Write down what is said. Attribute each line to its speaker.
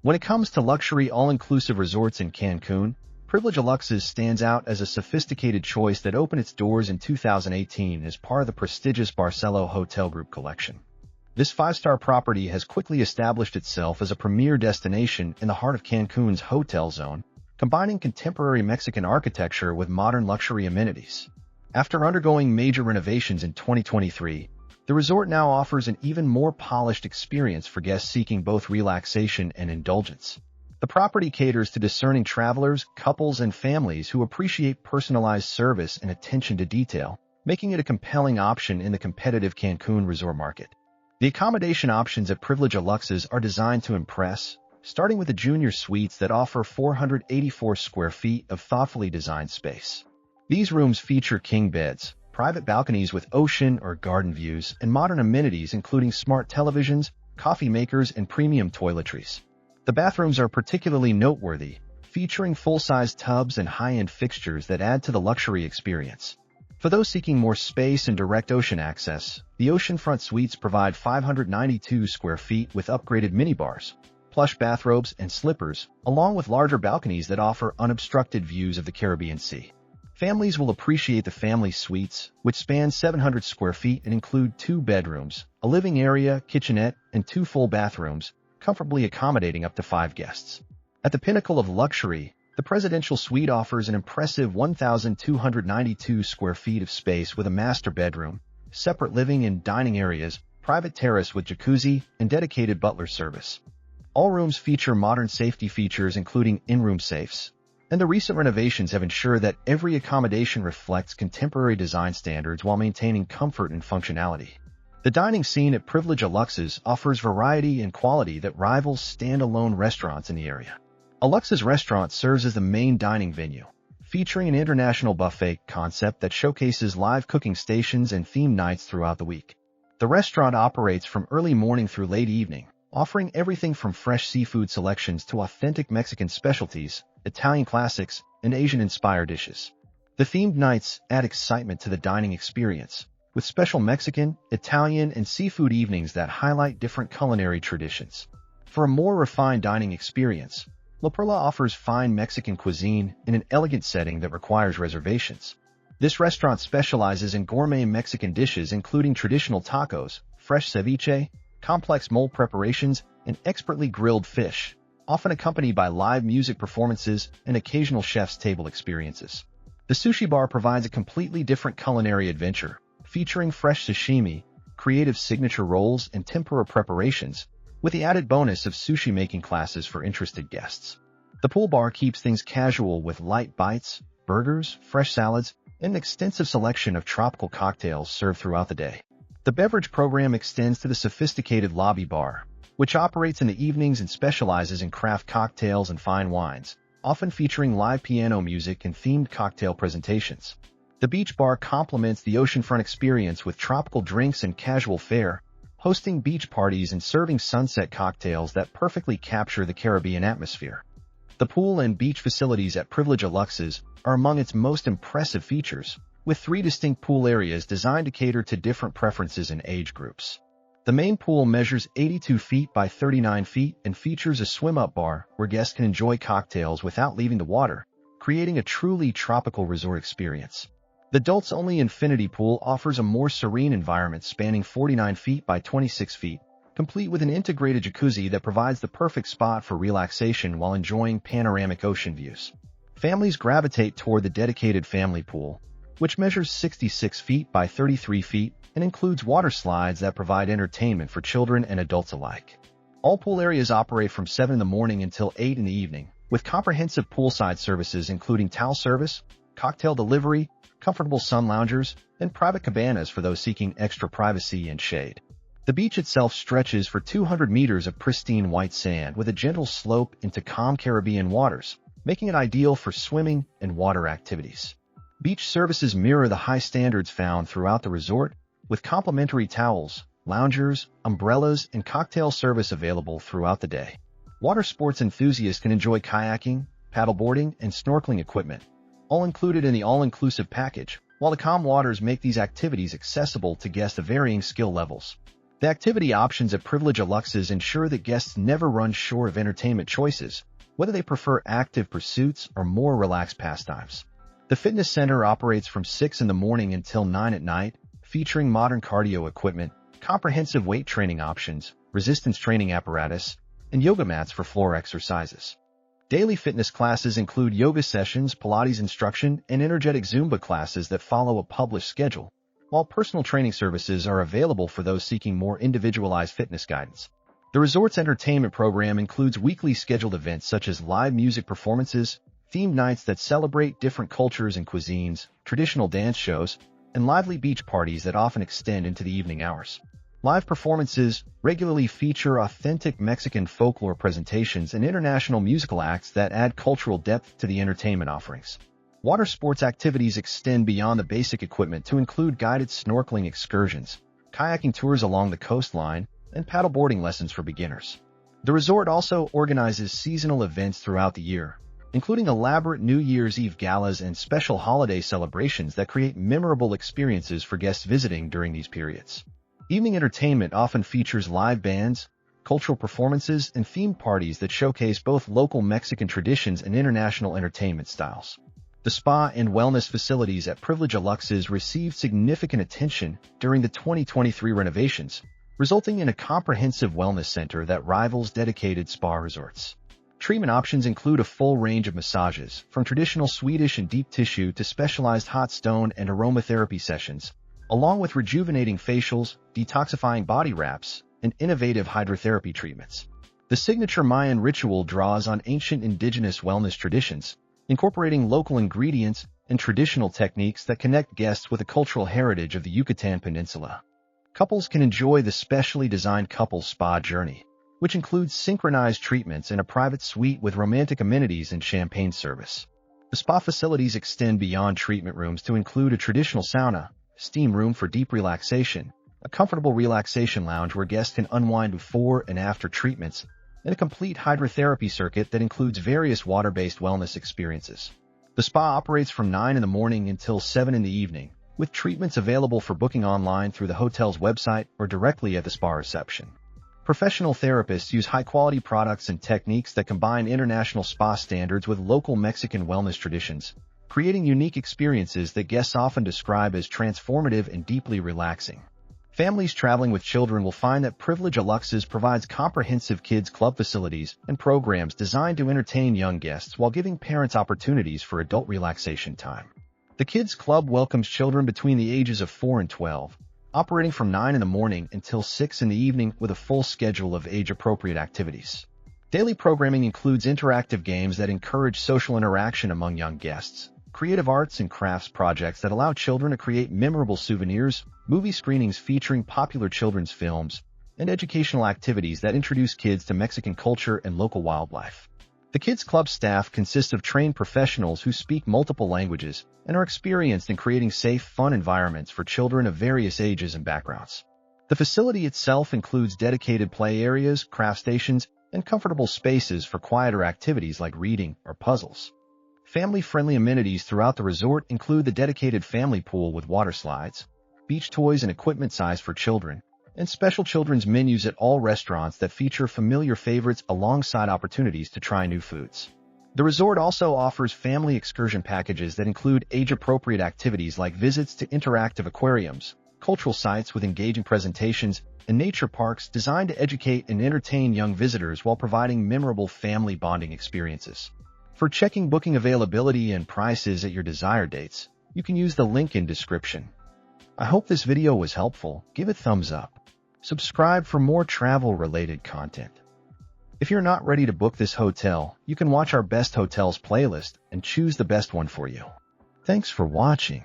Speaker 1: When it comes to luxury all-inclusive resorts in Cancun, Privilege Aluxes stands out as a sophisticated choice that opened its doors in 2018 as part of the prestigious Barcelo Hotel Group collection. This five-star property has quickly established itself as a premier destination in the heart of Cancun's hotel zone, combining contemporary Mexican architecture with modern luxury amenities. After undergoing major renovations in 2023, the resort now offers an even more polished experience for guests seeking both relaxation and indulgence. The property caters to discerning travelers, couples, and families who appreciate personalized service and attention to detail, making it a compelling option in the competitive Cancun resort market. The accommodation options at Privilege Aluxes are designed to impress, starting with the junior suites that offer 484 square feet of thoughtfully designed space. These rooms feature king beds, private balconies with ocean or garden views, and modern amenities including smart televisions, coffee makers, and premium toiletries. The bathrooms are particularly noteworthy, featuring full-size tubs and high-end fixtures that add to the luxury experience. For those seeking more space and direct ocean access, the oceanfront suites provide 592 square feet with upgraded minibars, plush bathrobes, and slippers, along with larger balconies that offer unobstructed views of the Caribbean Sea. Families will appreciate the family suites, which span 700 square feet and include 2 bedrooms, a living area, kitchenette, and 2 full bathrooms, comfortably accommodating up to 5 guests. At the pinnacle of luxury, the presidential suite offers an impressive 1,292 square feet of space with a master bedroom, separate living and dining areas, private terrace with jacuzzi, and dedicated butler service. All rooms feature modern safety features including in-room safes, and the recent renovations have ensured that every accommodation reflects contemporary design standards while maintaining comfort and functionality. The dining scene at Privilege Aluxes offers variety and quality that rivals standalone restaurants in the area. Aluxes Restaurant serves as the main dining venue, featuring an international buffet concept that showcases live cooking stations and themed nights throughout the week. The restaurant operates from early morning through late evening, offering everything from fresh seafood selections to authentic Mexican specialties, Italian classics, and Asian-inspired dishes. The themed nights add excitement to the dining experience, with special Mexican, Italian, and seafood evenings that highlight different culinary traditions. For a more refined dining experience, La Perla offers fine Mexican cuisine in an elegant setting that requires reservations. This restaurant specializes in gourmet Mexican dishes including traditional tacos, fresh ceviche, complex mole preparations, and expertly grilled fish, often accompanied by live music performances and occasional chef's table experiences. The sushi bar provides a completely different culinary adventure, featuring fresh sashimi, creative signature rolls, and tempura preparations, with the added bonus of sushi-making classes for interested guests. The pool bar keeps things casual with light bites, burgers, fresh salads, and an extensive selection of tropical cocktails served throughout the day. The beverage program extends to the sophisticated lobby bar, which operates in the evenings and specializes in craft cocktails and fine wines, often featuring live piano music and themed cocktail presentations. The beach bar complements the oceanfront experience with tropical drinks and casual fare, hosting beach parties and serving sunset cocktails that perfectly capture the Caribbean atmosphere. The pool and beach facilities at Privilege Aluxes are among its most impressive features, with 3 distinct pool areas designed to cater to different preferences and age groups. The main pool measures 82 feet by 39 feet and features a swim-up bar where guests can enjoy cocktails without leaving the water, creating a truly tropical resort experience. The adults-only infinity pool offers a more serene environment spanning 49 feet by 26 feet, complete with an integrated jacuzzi that provides the perfect spot for relaxation while enjoying panoramic ocean views. Families gravitate toward the dedicated family pool, which measures 66 feet by 33 feet and includes water slides that provide entertainment for children and adults alike. All pool areas operate from 7 in the morning until 8 in the evening, with comprehensive poolside services including towel service, cocktail delivery, comfortable sun loungers, and private cabanas for those seeking extra privacy and shade. The beach itself stretches for 200 meters of pristine white sand with a gentle slope into calm Caribbean waters, making it ideal for swimming and water activities. Beach services mirror the high standards found throughout the resort, with complimentary towels, loungers, umbrellas, and cocktail service available throughout the day. Water sports enthusiasts can enjoy kayaking, paddleboarding, and snorkeling equipment, all included in the all-inclusive package, while the calm waters make these activities accessible to guests of varying skill levels. The activity options at Privilege Aluxes ensure that guests never run short of entertainment choices, whether they prefer active pursuits or more relaxed pastimes. The fitness center operates from 6 in the morning until 9 at night, featuring modern cardio equipment, comprehensive weight training options, resistance training apparatus, and yoga mats for floor exercises. Daily fitness classes include yoga sessions, Pilates instruction, and energetic Zumba classes that follow a published schedule, while personal training services are available for those seeking more individualized fitness guidance. The resort's entertainment program includes weekly scheduled events such as live music performances, themed nights that celebrate different cultures and cuisines, traditional dance shows, and lively beach parties that often extend into the evening hours. Live performances regularly feature authentic Mexican folklore presentations and international musical acts that add cultural depth to the entertainment offerings. Water sports activities extend beyond the basic equipment to include guided snorkeling excursions, kayaking tours along the coastline, and paddleboarding lessons for beginners. The resort also organizes seasonal events throughout the year, including elaborate New Year's Eve galas and special holiday celebrations that create memorable experiences for guests visiting during these periods. Evening entertainment often features live bands, cultural performances, and themed parties that showcase both local Mexican traditions and international entertainment styles. The spa and wellness facilities at Privilege Aluxes received significant attention during the 2023 renovations, resulting in a comprehensive wellness center that rivals dedicated spa resorts. Treatment options include a full range of massages, from traditional Swedish and deep tissue to specialized hot stone and aromatherapy sessions, along with rejuvenating facials, detoxifying body wraps, and innovative hydrotherapy treatments. The signature Mayan ritual draws on ancient indigenous wellness traditions, incorporating local ingredients and traditional techniques that connect guests with the cultural heritage of the Yucatan Peninsula. Couples can enjoy the specially designed couple spa journey, which includes synchronized treatments in a private suite with romantic amenities and champagne service. The spa facilities extend beyond treatment rooms to include a traditional sauna, steam room for deep relaxation, a comfortable relaxation lounge where guests can unwind before and after treatments, and a complete hydrotherapy circuit that includes various water-based wellness experiences. The spa operates from 9 in the morning until 7 in the evening, with treatments available for booking online through the hotel's website or directly at the spa reception. Professional therapists use high-quality products and techniques that combine international spa standards with local Mexican wellness traditions, creating unique experiences that guests often describe as transformative and deeply relaxing. Families traveling with children will find that Privilege Aluxes provides comprehensive kids' club facilities and programs designed to entertain young guests while giving parents opportunities for adult relaxation time. The Kids Club welcomes children between the ages of 4 and 12, operating from 9 in the morning until 6 in the evening with a full schedule of age-appropriate activities. Daily programming includes interactive games that encourage social interaction among young guests, creative arts and crafts projects that allow children to create memorable souvenirs, movie screenings featuring popular children's films, and educational activities that introduce kids to Mexican culture and local wildlife. The Kids Club staff consists of trained professionals who speak multiple languages and are experienced in creating safe, fun environments for children of various ages and backgrounds. The facility itself includes dedicated play areas, craft stations, and comfortable spaces for quieter activities like reading or puzzles. Family-friendly amenities throughout the resort include the dedicated family pool with water slides, beach toys and equipment sized for children, and special children's menus at all restaurants that feature familiar favorites alongside opportunities to try new foods. The resort also offers family excursion packages that include age-appropriate activities like visits to interactive aquariums, cultural sites with engaging presentations, and nature parks designed to educate and entertain young visitors while providing memorable family bonding experiences. For checking booking availability and prices at your desired dates, you can use the link in description. I hope this video was helpful. Give it a thumbs up. Subscribe for more travel-related content. If you're not ready to book this hotel, you can watch our Best Hotels playlist and choose the best one for you. Thanks for watching.